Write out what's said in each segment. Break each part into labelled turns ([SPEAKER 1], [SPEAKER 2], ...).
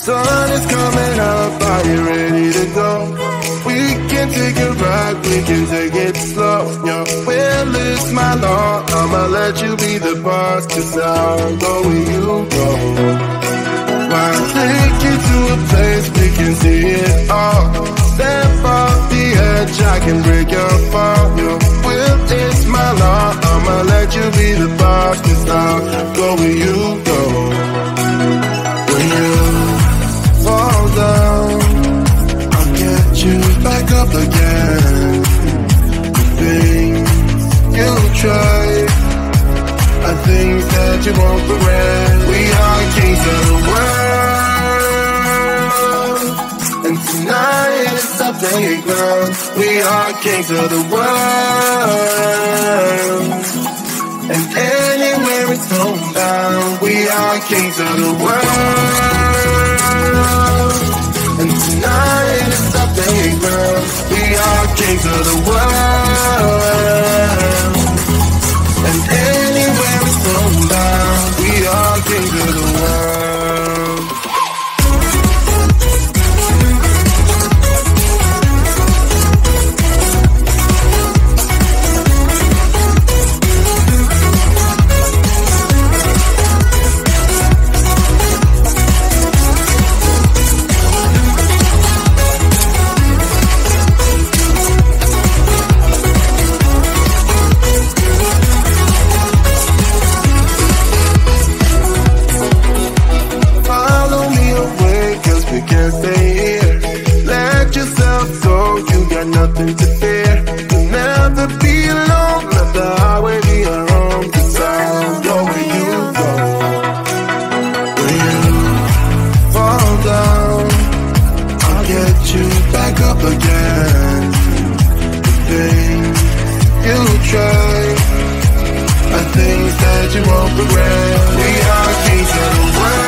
[SPEAKER 1] sun is coming up, are you ready to go? We can take a ride, we can take it slow. Your will is my law, I'ma let you be the boss, 'cause I'll go where you go. I'll take you to a place we can see it all. Step off the edge, I can break your fall. Your will is my law, I'ma let you be the boss, 'cause I'll go where you go. When you fall down, I'll get you back up again. The things you try are things that you won't regret. We are kings of the world, and tonight it's our playground. We are kings of the world, and anywhere it's homebound. We are kings of the world, and tonight it's our playground. We are kings of the world, and anywhere it's homebound. We are kings of the world. Can't stay here. Let yourself go, you got nothing to fear. You'll never be alone, let the highway be your home, 'cause I'll go where you go. When you fall down, I'll get you back up again. The things you try are things that you won't regret. We are kings of the world,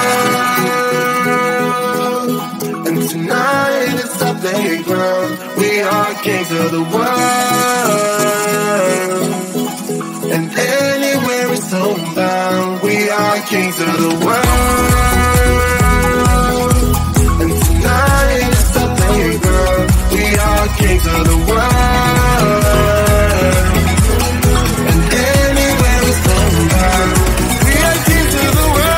[SPEAKER 1] and tonight it's our playground. We are kings of the world, and anywhere it's homebound. We are kings of the world, and tonight it's our playground. We are kings of the world, and anywhere it's homebound. We are kings of the world.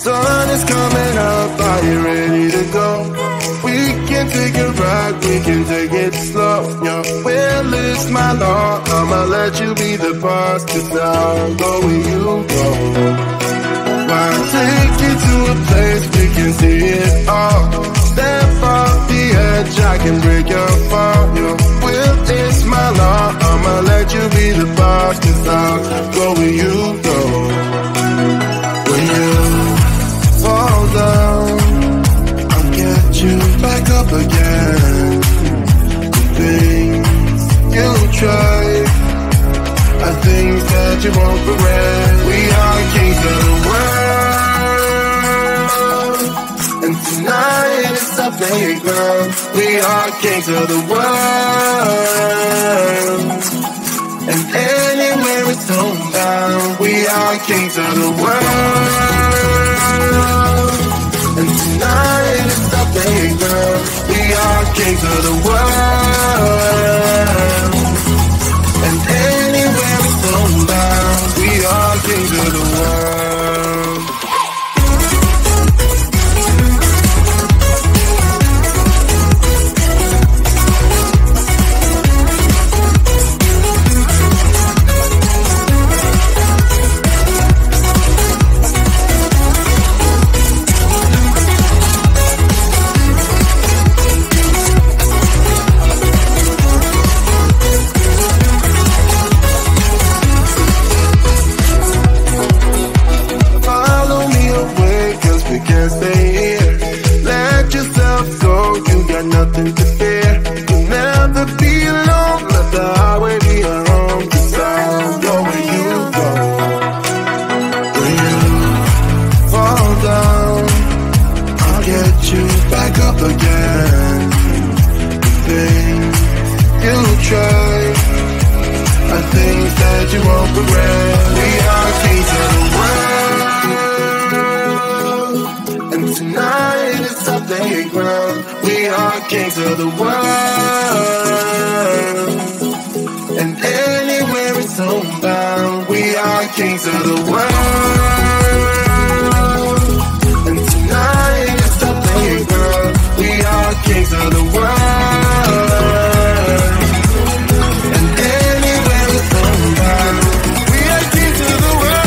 [SPEAKER 1] sun is coming up, are you ready to go? We can take a ride, we can take it slow. Your will is my law, I'ma let you be the boss, 'cause I'll go where you go. I'll take you to a place we can see it all. Step off the edge, I can break your fall. Your will is my law, I'ma let you be the boss, 'cause I'll go where you go. When you fall down, I'll get you back up again. The things you try are things that you won't regret. We are kings of the world, and tonight is our playground. We are kings of the world, and anywhere it's homebound. We are kings of the world, and tonight is our playground. We are kings of the world, and anywhere it's homebound. We are kings of the world. Nothing to fear. You'll never be alone. Let the highway be your home. 'Cause I'll go where you go. When you fall down, I'll get you back up again. The things you try are things that you won't regret. We are kings of the world, and tonight is our playground. We are kings of the world, and anywhere it's homebound. We are kings of the world, and tonight is the playground. We are kings of the world, and anywhere it's homebound. We are kings of the world.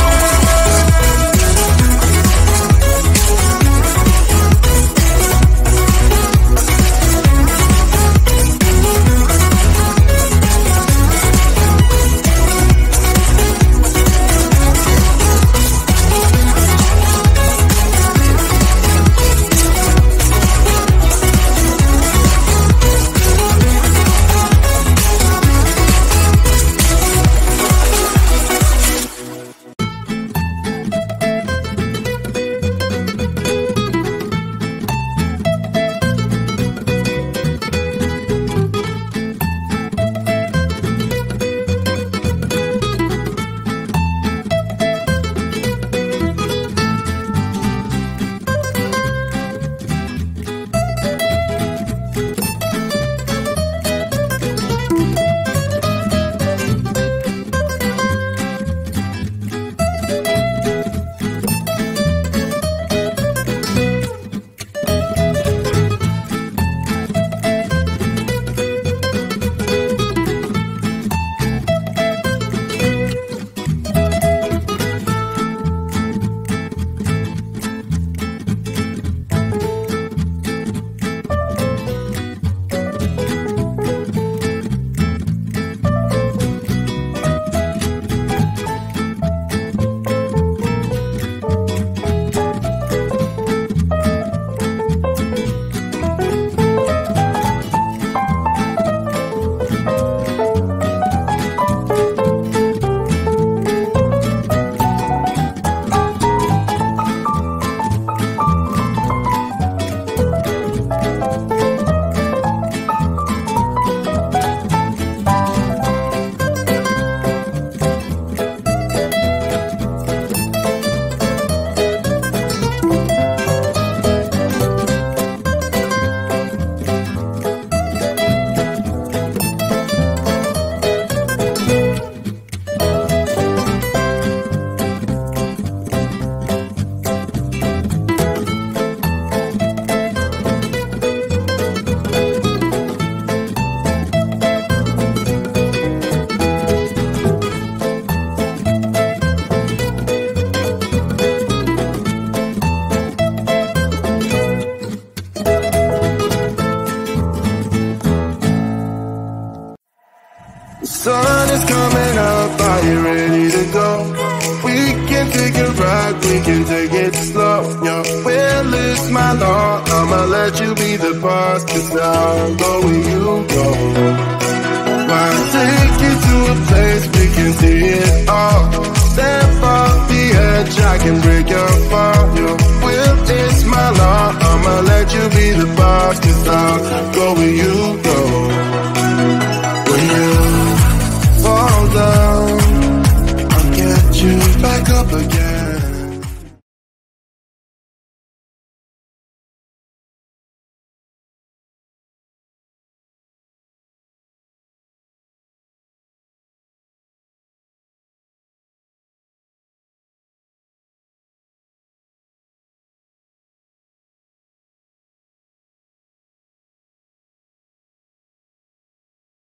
[SPEAKER 1] back, we can take it slow. Yeah, well, it's my law. I'ma let you be the boss, 'cause I'll go where you go. Why take you to a place we can